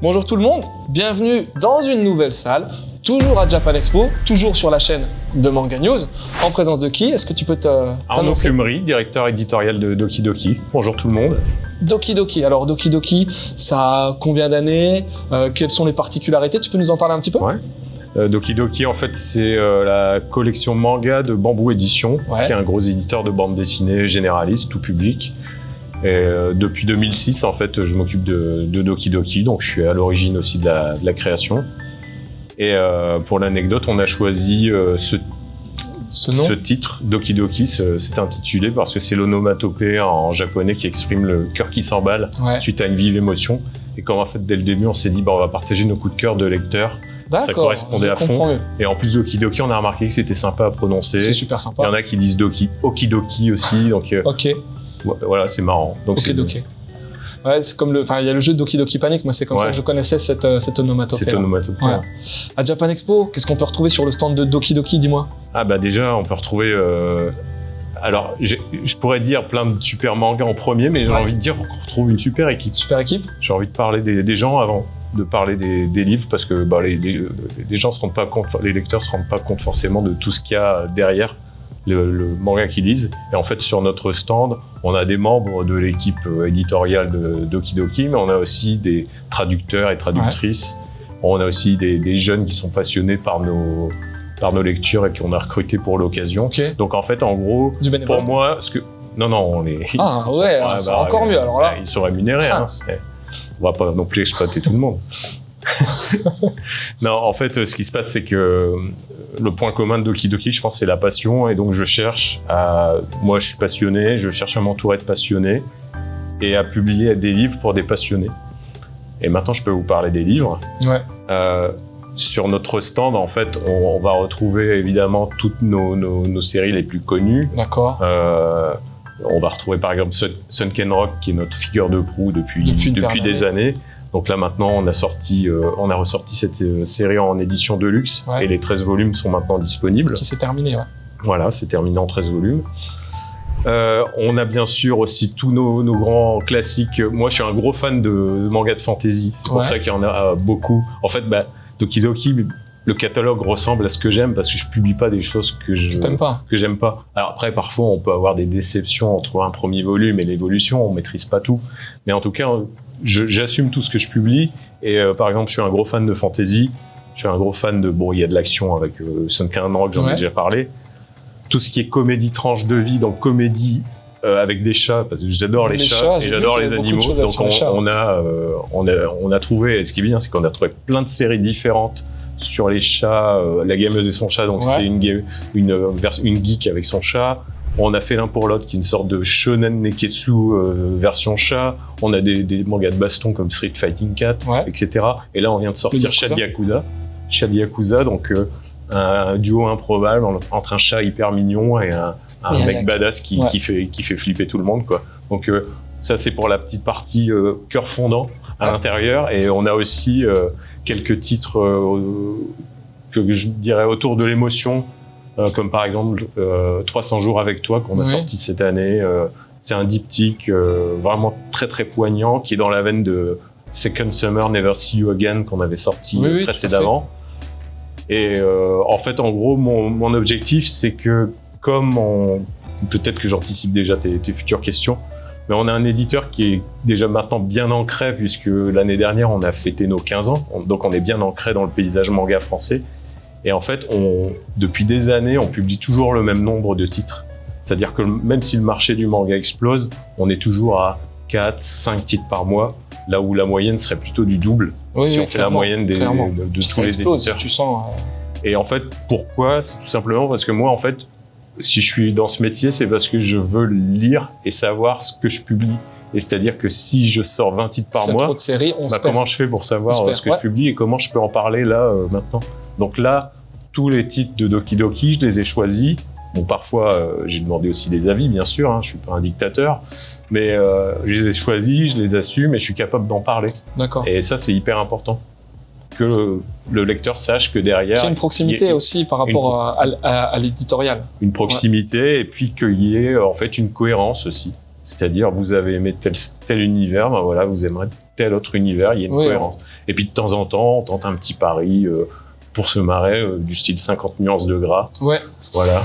Bonjour tout le monde, bienvenue dans une nouvelle salle, toujours à Japan Expo, toujours sur la chaîne de Manga News. En présence de qui? Est-ce que tu peux Arnaud Plumery, directeur éditorial de Doki Doki. Bonjour tout le monde. Doki Doki, alors Doki Doki, ça a combien d'années? Quelles sont les particularités? Tu peux nous en parler un petit peu? Ouais. Doki Doki, en fait, c'est la collection manga de Bamboo Édition, qui est un gros éditeur de bande dessinée généraliste, tout public. Et depuis 2006, en fait, je m'occupe de Doki Doki, donc je suis à l'origine aussi de la création. Et pour l'anecdote, on a choisi ce titre, Doki Doki, c'est intitulé parce que c'est l'onomatopée en japonais qui exprime le cœur qui s'emballe suite à une vive émotion. Et comme en fait, dès le début, on s'est dit, on va partager nos coups de cœur de lecteurs. Ça correspondait à fond. Mieux. Et en plus, Doki Doki, on a remarqué que c'était sympa à prononcer. C'est super sympa. Il y en a qui disent Doki, Okidoki aussi. Donc, voilà, c'est marrant. Donc, Okidoki. Ouais, c'est comme il y a le jeu Doki Doki Panic, moi c'est comme ça que je connaissais cette onomatopée. Cette onomatopée. Ouais. À Japan Expo, qu'est-ce qu'on peut retrouver sur le stand de Doki Doki, dis-moi? Déjà, on peut retrouver... Alors, je pourrais dire plein de super mangas en premier, mais j'ai envie de dire qu'on retrouve une super équipe. Super équipe? J'ai envie de parler des gens avant de parler des livres, parce que les gens se rendent pas compte, les lecteurs se rendent pas compte forcément de tout ce qu'il y a derrière le manga qu'ils lisent. Et en fait, sur notre stand, on a des membres de l'équipe éditoriale de Doki Doki, mais on a aussi des traducteurs et traductrices. On a aussi des jeunes qui sont passionnés par nos lectures et qu'on a recrutés pour l'occasion. Donc en fait, en gros, pour moi, non, on les... Ah ouais, c'est encore mieux alors là. Ils sont rémunérés. On va pas non plus exploiter tout le monde. Non, en fait, ce qui se passe, c'est que le point commun de Doki Doki, je pense, c'est la passion. Et donc, moi, je suis passionné, je cherche à m'entourer de passionnés et à publier des livres pour des passionnés. Et maintenant, je peux vous parler des livres. Ouais. Sur notre stand, en fait, on va retrouver évidemment toutes nos séries les plus connues. D'accord. On va retrouver par exemple Sunken Rock, qui est notre figure de proue depuis des années. Donc là maintenant, on a ressorti cette série en édition de luxe et les 13 volumes sont maintenant disponibles. C'est terminé, ouais. Voilà, c'est terminé en 13 volumes. On a bien sûr aussi tous nos grands classiques. Moi, je suis un gros fan de manga de fantasy. C'est pour ça qu'il y en a beaucoup. En fait, Doki Doki, le catalogue ressemble à ce que j'aime parce que je publie pas des choses que j'aime pas. Alors après, parfois, on peut avoir des déceptions entre un premier volume et l'évolution. On maîtrise pas tout. Mais en tout cas, j'assume tout ce que je publie. Et par exemple, je suis un gros fan de fantasy. Je suis un gros fan il y a de l'action avec Sunken Rock, j'en ai déjà parlé. Tout ce qui est comédie tranche de vie, donc comédie avec des chats, parce que j'adore les chats et j'adore les animaux. Donc on a trouvé, et ce qui est bien, c'est qu'on a trouvé plein de séries différentes sur les chats. La gameuse et son chat, donc c'est une geek avec son chat. On a fait l'un pour l'autre, qui est une sorte de shonen neketsu version chat. On a des mangas de baston comme Street Fighting 4, etc. Et là, on vient de sortir Shad Yakuza, donc un duo improbable entre un chat hyper mignon et un mec badass qui fait flipper tout le monde, quoi. Donc ça, c'est pour la petite partie cœur fondant à l'intérieur. Et on a aussi quelques titres que je dirais autour de l'émotion, comme par exemple 300 jours avec toi qu'on a sorti cette année. C'est un diptyque vraiment très très poignant qui est dans la veine de Second Summer Never See You Again qu'on avait sorti précédemment. Et en fait, en gros, mon objectif, c'est que peut-être que j'anticipe déjà tes futures questions, mais on a un éditeur qui est déjà maintenant bien ancré, puisque l'année dernière, on a fêté nos 15 ans, donc on est bien ancré dans le paysage manga français. Et en fait, depuis des années, on publie toujours le même nombre de titres. C'est-à-dire que même si le marché du manga explose, on est toujours à 4, 5 titres par mois, là où la moyenne serait plutôt du double, si on fait la moyenne de tous les éditeurs. Tu sens. Et en fait, pourquoi? C'est tout simplement parce que moi, en fait, si je suis dans ce métier, c'est parce que je veux lire et savoir ce que je publie. Et c'est-à-dire que si je sors 20 titres par mois, comment je fais pour savoir ce que je publie et comment je peux en parler là, maintenant? Donc là, tous les titres de Doki Doki, je les ai choisis. Bon, parfois, j'ai demandé aussi des avis, bien sûr, je suis pas un dictateur, mais je les ai choisis, je les assume et je suis capable d'en parler. D'accord. Et ça, c'est hyper important. Que le lecteur sache que derrière... Qu'il y a une proximité aussi par rapport à l'éditorial. Une proximité et puis qu'il y ait en fait une cohérence aussi. C'est-à-dire, vous avez aimé tel univers, voilà, vous aimerez tel autre univers, il y a une cohérence. Et puis de temps en temps, on tente un petit pari pour se marrer, du style 50 nuances de gras. Ouais. Voilà.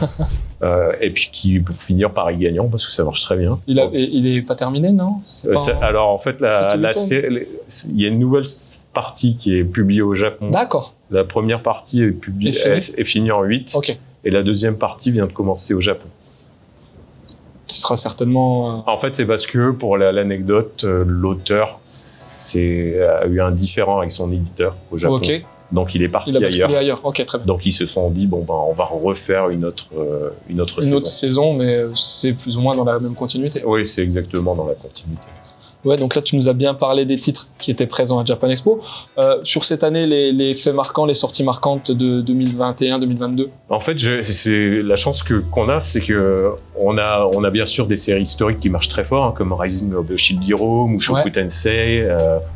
Et puis qui pour finir pari gagnant parce que ça marche très bien. Il est pas terminé, non? Alors en fait, il y a une nouvelle partie qui est publiée au Japon. D'accord. La première partie est finie en 8. Ok. Et la deuxième partie vient de commencer au Japon. Qui sera certainement... En fait, c'est parce que, pour l'anecdote, l'auteur a eu un différend avec son éditeur au Japon. Ok. Donc il est parti ailleurs. Ok, très bien. Donc ils se sont dit, on va refaire une autre saison. Une autre saison, mais c'est plus ou moins dans la même continuité. Oui, c'est exactement dans la continuité. Ouais, donc là, tu nous as bien parlé des titres qui étaient présents à Japan Expo. Sur cette année, les faits marquants, les sorties marquantes de 2021-2022? En fait, c'est la chance qu'on a, c'est que on a bien sûr des séries historiques qui marchent très fort, hein, comme Rising of the Shield Hero, Mushoku Tensei.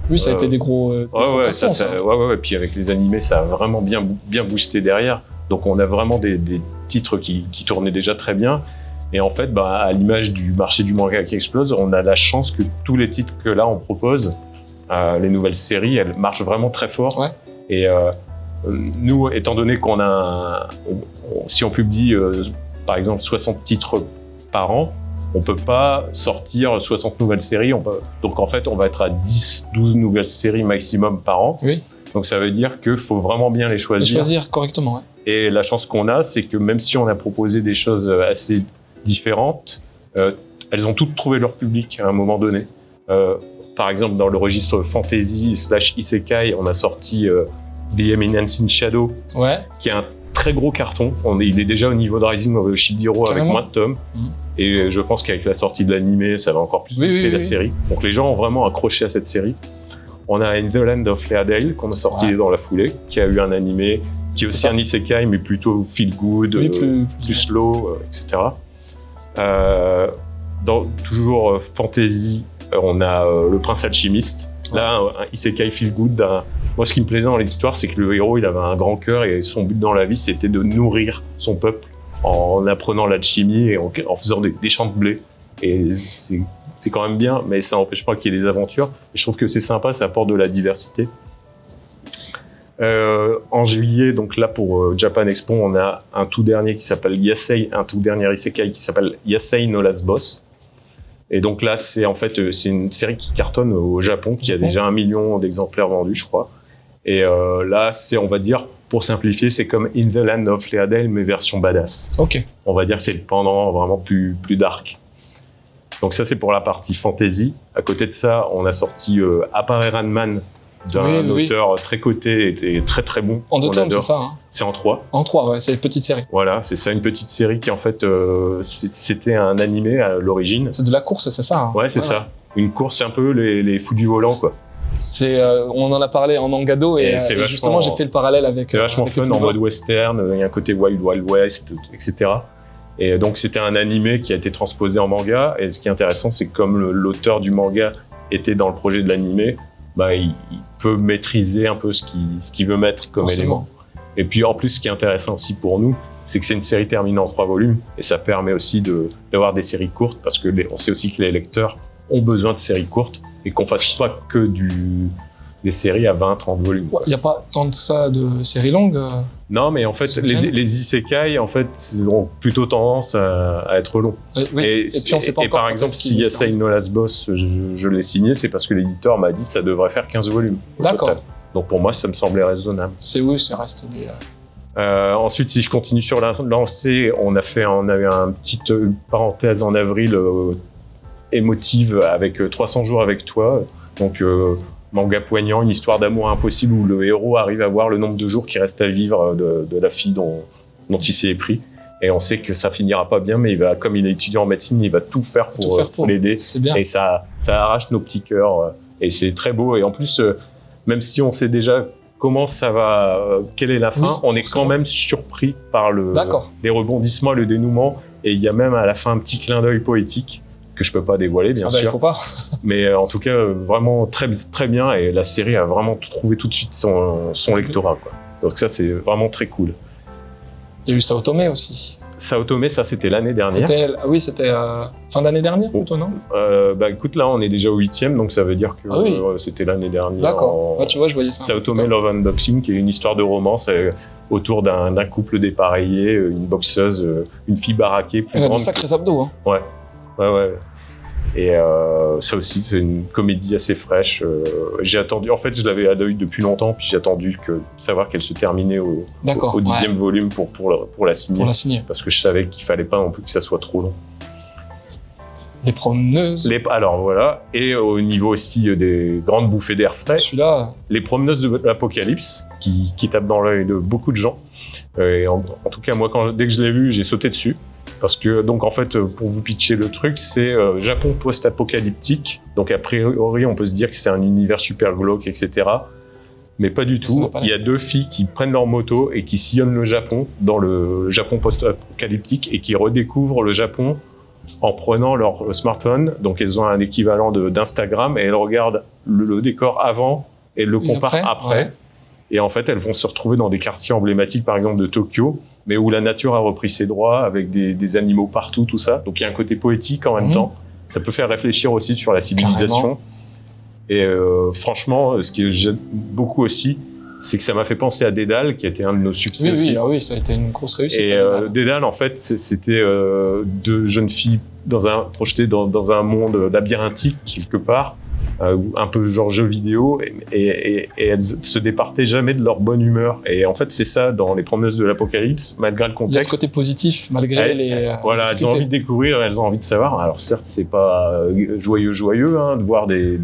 Oui, ça a été des gros cartons, ouais. Puis avec les animés, ça a vraiment bien boosté derrière. Donc on a vraiment des titres qui tournaient déjà très bien. Et en fait, à l'image du marché du manga qui explose, on a la chance que tous les titres que là on propose, les nouvelles séries, elles marchent vraiment très fort. Ouais. Et nous, étant donné qu'on a si on publie par exemple 60 titres par an, on peut pas sortir 60 nouvelles séries. Donc en fait, on va être à 10-12 nouvelles séries maximum par an. Oui. Donc ça veut dire qu'il faut vraiment bien les choisir. Les choisir correctement, ouais. Et la chance qu'on a, c'est que même si on a proposé des choses assez différentes, elles ont toutes trouvé leur public à un moment donné. Par exemple, dans le registre fantasy / isekai, on a sorti The Eminence in Shadow, qui est un très gros carton. Il est déjà au niveau de Rising of the Shield Hero avec moins de tomes. Et je pense qu'avec la sortie de l'animé, ça va encore plus booster la série. Donc les gens ont vraiment accroché à cette série. On a In the Land of Leadale, qu'on a sorti dans la foulée, qui a eu un animé, qui est aussi un isekai, mais plutôt feel good, plus slow, etc. Toujours fantasy, on a Le Prince Alchimiste. Là, un isekai feel good. Moi, ce qui me plaisait dans l'histoire, c'est que le héros, il avait un grand cœur et son but dans la vie, c'était de nourrir son peuple en apprenant l'alchimie et en faisant des champs de blé. Et c'est quand même bien, mais ça n'empêche pas qu'il y ait des aventures. Et je trouve que c'est sympa, ça apporte de la diversité. En juillet, donc là pour Japan Expo, on a un tout dernier qui s'appelle Yasei, un tout dernier isekai qui s'appelle Yasei no Last Boss. Et donc là, c'est une série qui cartonne au Japon, qui a déjà 1 million d'exemplaires vendus, je crois. Et là, on va dire, pour simplifier, c'est comme In the Land of Leadale, mais version badass. Ok. On va dire que c'est le pendant vraiment plus dark. Donc ça, c'est pour la partie fantasy. À côté de ça, on a sorti Appare Ranman, d'un auteur très coté et très très bon. En 2 tomes, c'est ça, hein? C'est en 3. En 3, ouais, c'est une petite série. Voilà, c'est ça, une petite série qui en fait, c'était un animé à l'origine. C'est de la course, c'est ça, hein? Ouais, c'est ça. Une course un peu les fous du volant, quoi. On en a parlé en Mangado et justement j'ai fait le parallèle avec... C'est vachement fun en mode western, il y a un côté Wild Wild West, etc. Et donc c'était un animé qui a été transposé en manga, et ce qui est intéressant, c'est que comme l'auteur du manga était dans le projet de l'animé, il peut maîtriser un peu ce qu'il veut mettre comme élément. Et puis en plus, ce qui est intéressant aussi pour nous, c'est que c'est une série terminée en 3 volumes, et ça permet aussi d'avoir des séries courtes, parce que on sait aussi que les lecteurs ont besoin de séries courtes, et qu'on fasse pas que des séries à 20-30 volumes. Il n'y a pas tant de ça de séries longues. Non, mais en fait, les isekai, en fait, ont plutôt tendance à être longs. Oui. Et puis on sait pas encore. Par exemple, si Yasei no Last Boss, je l'ai signé, c'est parce que l'éditeur m'a dit que ça devrait faire 15 volumes. D'accord. Total. Donc pour moi, ça me semblait raisonnable. Ça reste des... Ensuite, si je continue sur la lancée, on a eu une petite parenthèse en avril émotive avec 300 jours avec toi. Donc manga poignant, une histoire d'amour impossible où le héros arrive à voir le nombre de jours qui restent à vivre de la fille dont il s'est épris. Et on sait que ça finira pas bien, mais comme il est étudiant en médecine, il va tout faire pour l'aider. C'est bien. Et ça arrache nos petits cœurs. Et c'est très beau. Et en plus, même si on sait déjà comment ça va, quelle est la fin, on est quand même surpris par les rebondissements, le dénouement. Et il y a même à la fin un petit clin d'œil poétique que je peux pas dévoiler, bien sûr. Il faut pas. Mais en tout cas, vraiment très, très bien. Et la série a vraiment trouvé tout de suite son lectorat, quoi. Donc ça, c'est vraiment très cool. Il y a eu Sao Tomé aussi. Sao Tomé, ça c'était l'année dernière. C'était fin d'année dernière plutôt, non? Écoute, là on est déjà au 8e, donc ça veut dire que c'était l'année dernière. D'accord. Tu vois, je voyais ça. Sao Tomé Love Unboxing, qui est une histoire de romance autour d'un couple dépareillé, une boxeuse, une fille baraquée plus grande. Elle a des sacrés abdos, hein. Ouais. Et ça aussi, c'est une comédie assez fraîche. J'ai attendu, en fait, je l'avais à l'œil depuis longtemps, puis j'ai attendu savoir qu'elle se terminait au 10e volume pour la signer. Pour la signer. Parce que je savais qu'il fallait pas non plus que ça soit trop long. Les promeneuses. Alors voilà. Et au niveau aussi des grandes bouffées d'air frais. Celui-là. Les promeneuses de l'Apocalypse, qui tapent dans l'œil de beaucoup de gens. Et en tout cas, moi, dès que je l'ai vu, j'ai sauté dessus. Parce que, donc, en fait, pour vous pitcher le truc, c'est Japon post-apocalyptique. Donc, a priori, on peut se dire que c'est un univers super glauque, etc. Mais pas du tout. Il y a 2 filles qui prennent leur moto et qui sillonnent le Japon, dans le Japon post-apocalyptique, et qui redécouvrent le Japon en prenant leur smartphone. Donc, elles ont un équivalent d'Instagram et elles regardent le décor avant et le comparent après. Ouais. Et en fait, elles vont se retrouver dans des quartiers emblématiques, par exemple, de Tokyo, mais où la nature a repris ses droits, avec des animaux partout, tout ça. Donc il y a un côté poétique en même temps. Ça peut faire réfléchir aussi sur la civilisation. Carrément. Et franchement, ce que j'aime beaucoup aussi, c'est que ça m'a fait penser à Dédale, qui a été un de nos succès aussi. Oui, ça a été une grosse réussite. Et Dédale, en fait, c'était 2 jeunes filles projetées dans un monde labyrinthique, quelque part, un peu genre jeu vidéo, et elles se départaient jamais de leur bonne humeur. Et en fait, c'est ça dans les promeneuses de l'Apocalypse, malgré le contexte. Il y a ce côté positif, malgré les voilà, elles ont envie de découvrir, elles ont envie de savoir. Alors certes, c'est pas joyeux, de voir des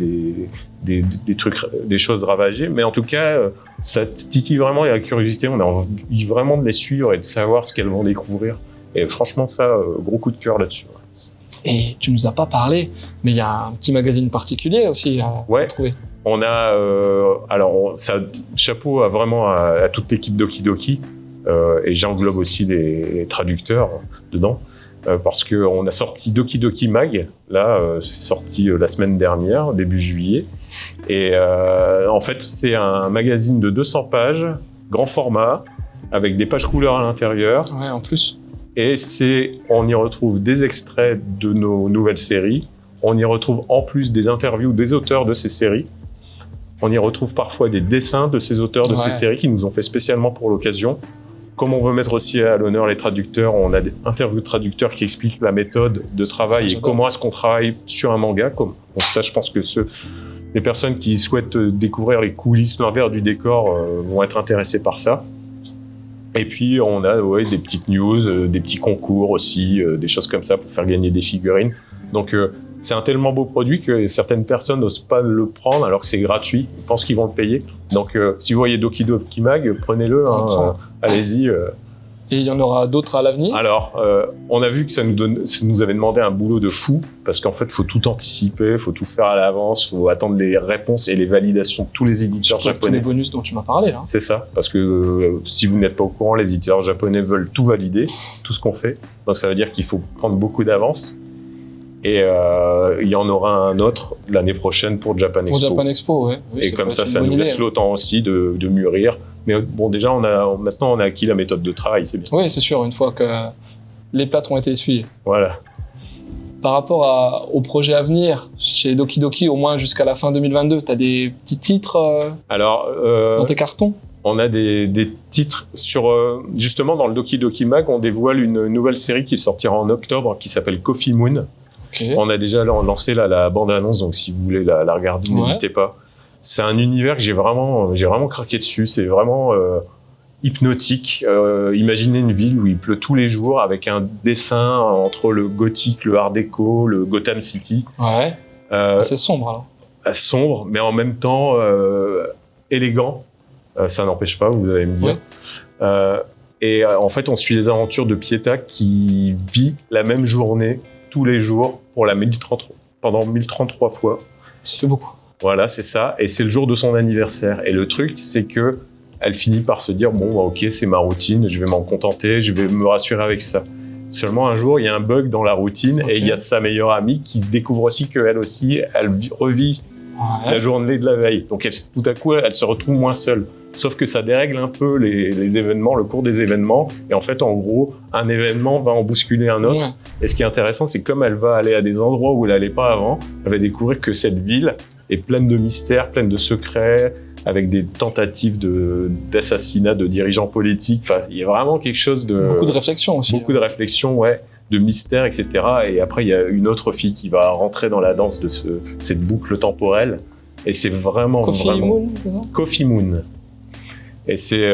trucs, des choses ravagées, mais en tout cas, ça titille vraiment la curiosité. On a envie vraiment de les suivre et de savoir ce qu'elles vont découvrir. Et franchement, ça, gros coup de cœur là-dessus. Et tu nous as pas parlé, mais il y a un petit magazine particulier aussi à trouver. On a, chapeau à toute l'équipe Doki Doki, et j'englobe aussi les traducteurs dedans, parce qu'on a sorti Doki Doki Mag, là, c'est sorti la semaine dernière, début juillet, et en fait, c'est un magazine de 200 pages, grand format, avec des pages couleurs à l'intérieur. Ouais, en plus. Et on y retrouve des extraits de nos nouvelles séries. On y retrouve en plus des interviews des auteurs de ces séries. On y retrouve parfois des dessins de ces auteurs de ces séries qui nous ont fait spécialement pour l'occasion. Comme on veut mettre aussi à l'honneur les traducteurs, on a des interviews de traducteurs qui expliquent la méthode de travail et comment est-ce qu'on travaille sur un manga. Donc ça, je pense que les personnes qui souhaitent découvrir les coulisses, l'envers du décor, vont être intéressées par ça. Et puis, on a des petites news, des petits concours aussi, des choses comme ça pour faire gagner des figurines. Donc, c'est un tellement beau produit que certaines personnes n'osent pas le prendre alors que c'est gratuit. Ils pensent qu'ils vont le payer. Donc, si vous voyez Doki Doki Mag, prenez-le, allez-y. Et il y en aura d'autres à l'avenir? Alors, on a vu que ça nous avait demandé un boulot de fou, parce qu'en fait, il faut tout anticiper, il faut tout faire à l'avance, il faut attendre les réponses et les validations de tous les éditeurs japonais. Tous les bonus dont tu m'as parlé, là. C'est ça, parce que si vous n'êtes pas au courant, les éditeurs japonais veulent tout valider, tout ce qu'on fait. Donc ça veut dire qu'il faut prendre beaucoup d'avance. Et il y en aura un autre l'année prochaine pour Japan Expo. Pour Japan Expo, ouais. Oui, et comme ça nous laisse le temps aussi de mûrir. Mais bon, déjà, maintenant, on a acquis la méthode de travail, c'est bien. Oui, c'est sûr, une fois que les plâtres ont été essuyés. Voilà. Par rapport au projet à venir, chez Doki Doki, au moins jusqu'à la fin 2022, tu as des petits titres dans tes cartons? On a des titres sur... justement, dans le Doki Doki Mag, on dévoile une nouvelle série qui sortira en octobre, qui s'appelle Coffee Moon. Okay. On a déjà lancé la bande-annonce, donc si vous voulez la regarder, n'hésitez pas. C'est un univers que j'ai vraiment craqué dessus. C'est vraiment hypnotique. Imaginez une ville où il pleut tous les jours avec un dessin entre le gothique, le art déco, le Gotham City. Ouais. C'est sombre alors. Sombre, mais en même temps élégant. Ça n'empêche pas, vous allez me dire. Ouais. Et en fait, on suit les aventures de Pieta qui vit la même journée tous les jours pour pendant 1033 fois. Ça fait beaucoup. Voilà, c'est ça. Et c'est le jour de son anniversaire. Et le truc, c'est que elle finit par se dire, bon, ok, c'est ma routine, je vais m'en contenter, je vais me rassurer avec ça. Seulement un jour, il y a un bug dans la routine et il y a sa meilleure amie qui se découvre aussi qu'elle aussi, elle revit la journée de la veille. Donc tout à coup, elle se retrouve moins seule. sauf que ça dérègle un peu les événements, le cours des événements, et en fait, en gros, un événement va en bousculer un autre. Et ce qui est intéressant, c'est que comme elle va aller à des endroits où elle n'allait pas avant, elle va découvrir que cette ville est pleine de mystères, pleine de secrets, avec des tentatives d'assassinat de dirigeants politiques. Enfin, il y a vraiment quelque chose de... Beaucoup de réflexion aussi. Beaucoup de réflexion, ouais, de mystères, etc. Et après, il y a une autre fille qui va rentrer dans la danse de cette boucle temporelle. Et c'est vraiment... Coffee Moon, c'est ça ? Coffee Moon. Et c'est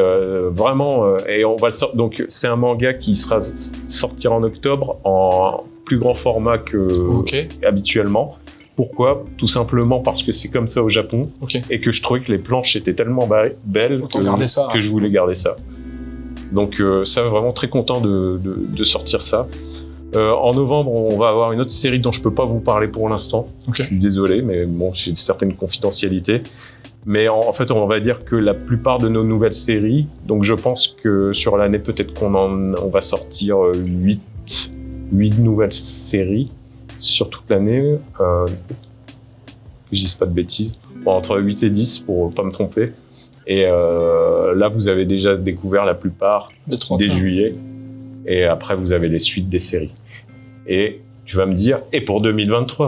vraiment... et on va donc, c'est un manga qui sortira en octobre en plus grand format que habituellement. Pourquoi ? Tout simplement parce que c'est comme ça au Japon et que je trouvais que les planches étaient tellement belles que je voulais garder ça. Donc ça, vraiment très content de sortir ça. En novembre, on va avoir une autre série dont je peux pas vous parler pour l'instant. Je suis désolé, mais bon, j'ai une certaine confidentialité. Mais en fait, on va dire que la plupart de nos nouvelles séries, donc je pense que sur l'année, peut-être on va sortir 8 nouvelles séries sur toute l'année, que je dise pas de bêtises, entre 8 et 10 pour pas me tromper. Et là, vous avez déjà découvert la plupart dès juillet. Et après, vous avez les suites des séries. Et tu vas me dire, et pour 2023 ?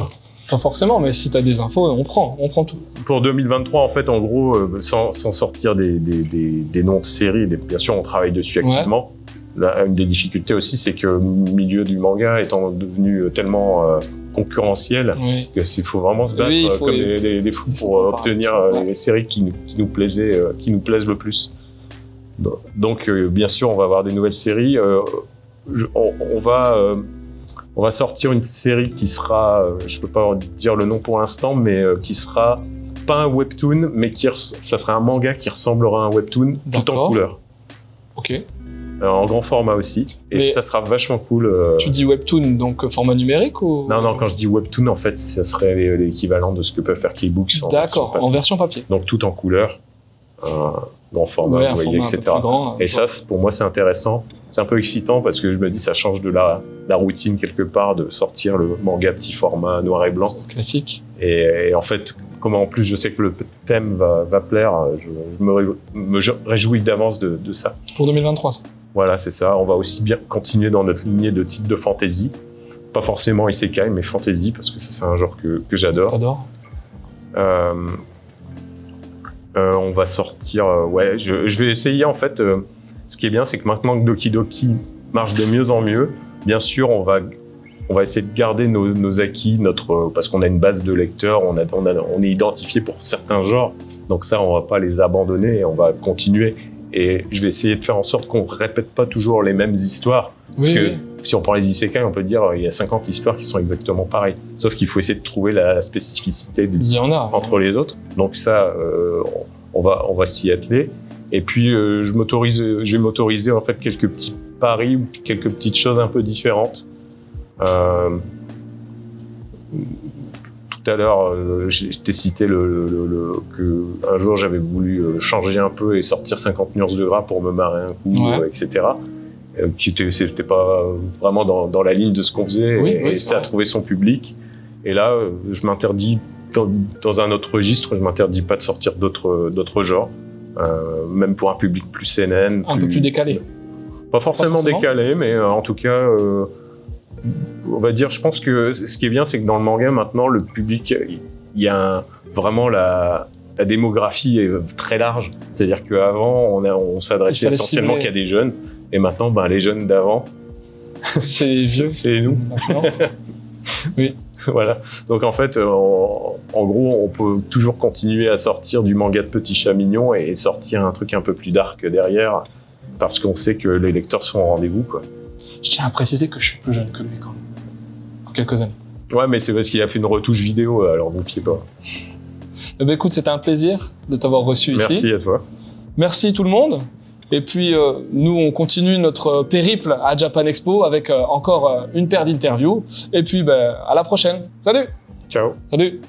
Pas forcément, mais si tu as des infos, on prend tout. Pour 2023, en fait, en gros, sans sortir des noms de séries, bien sûr, on travaille dessus activement. Là, une des difficultés aussi, c'est que le milieu du manga étant devenu tellement concurrentiel, qu'il faut vraiment se battre comme des fous pour obtenir les séries qui nous plaisent le plus. Donc, bien sûr, on va avoir des nouvelles séries. On va sortir une série qui sera, je peux pas dire le nom pour l'instant, mais qui sera pas un webtoon, mais ça sera un manga qui ressemblera à un webtoon tout en couleur. En grand format aussi, et ça sera vachement cool. Tu dis webtoon, donc format numérique ou... Non, quand je dis webtoon, en fait, ça serait l'équivalent de ce que peuvent faire Keybooks. D'accord, en version papier. Donc tout en couleur, grand format, vous voyez, etc. Et ça, pour moi, c'est intéressant. C'est un peu excitant parce que je me dis, ça change de la routine quelque part de sortir le manga petit format noir et blanc. Classique. Et en fait, comme en plus je sais que le thème va plaire, je me réjouis d'avance de ça. Pour 2023, ça. Voilà, c'est ça. On va aussi bien continuer dans notre lignée de titres de fantasy. Pas forcément isekai, mais fantasy, parce que ça, c'est un genre que j'adore. T'adores. On va sortir... je vais essayer, en fait... ce qui est bien, c'est que maintenant que Doki Doki marche de mieux en mieux, bien sûr, on va essayer de garder nos acquis, parce qu'on a une base de lecteurs, on est identifié pour certains genres. Donc ça, on va pas les abandonner, on va continuer. Et je vais essayer de faire en sorte qu'on répète pas toujours les mêmes histoires. Parce que si on prend les isekai, on peut dire il y a 50 histoires qui sont exactement pareilles. Sauf qu'il faut essayer de trouver la spécificité entre les autres. Donc ça, on va s'y atteler. Et puis, je vais m'autoriser en fait quelques petits paris ou quelques petites choses un peu différentes. Tout à l'heure, je t'ai cité que un jour j'avais voulu changer un peu et sortir 50 nuances de gras pour me marrer un coup, etc. C'était pas vraiment dans la ligne de ce qu'on faisait, et ça a trouvé son public. Et là, je m'interdis dans un autre registre, je m'interdis pas de sortir d'autres genres, même pour un public plus CNN, un peu plus décalé. Pas forcément décalé, mais en tout cas. On va dire, je pense que ce qui est bien, c'est que dans le manga, maintenant, le public, il y a vraiment la démographie est très large. C'est-à-dire qu'avant, on s'adressait essentiellement qu'à des jeunes, et maintenant, les jeunes d'avant, c'est vieux. C'est nous. Oui. Voilà. Donc en fait, en gros, on peut toujours continuer à sortir du manga de petits chats mignons et sortir un truc un peu plus dark derrière, parce qu'on sait que les lecteurs sont au rendez-vous, quoi. Je tiens à préciser que je suis plus jeune que lui quand même. En quelques années. Ouais, mais c'est parce qu'il a fait une retouche vidéo, alors vous fiez pas. Eh ben écoute, c'était un plaisir de t'avoir reçu ici. Merci à toi. Merci tout le monde. Et puis, nous, on continue notre périple à Japan Expo avec encore une paire d'interviews. Et puis, à la prochaine. Salut! Ciao! Salut!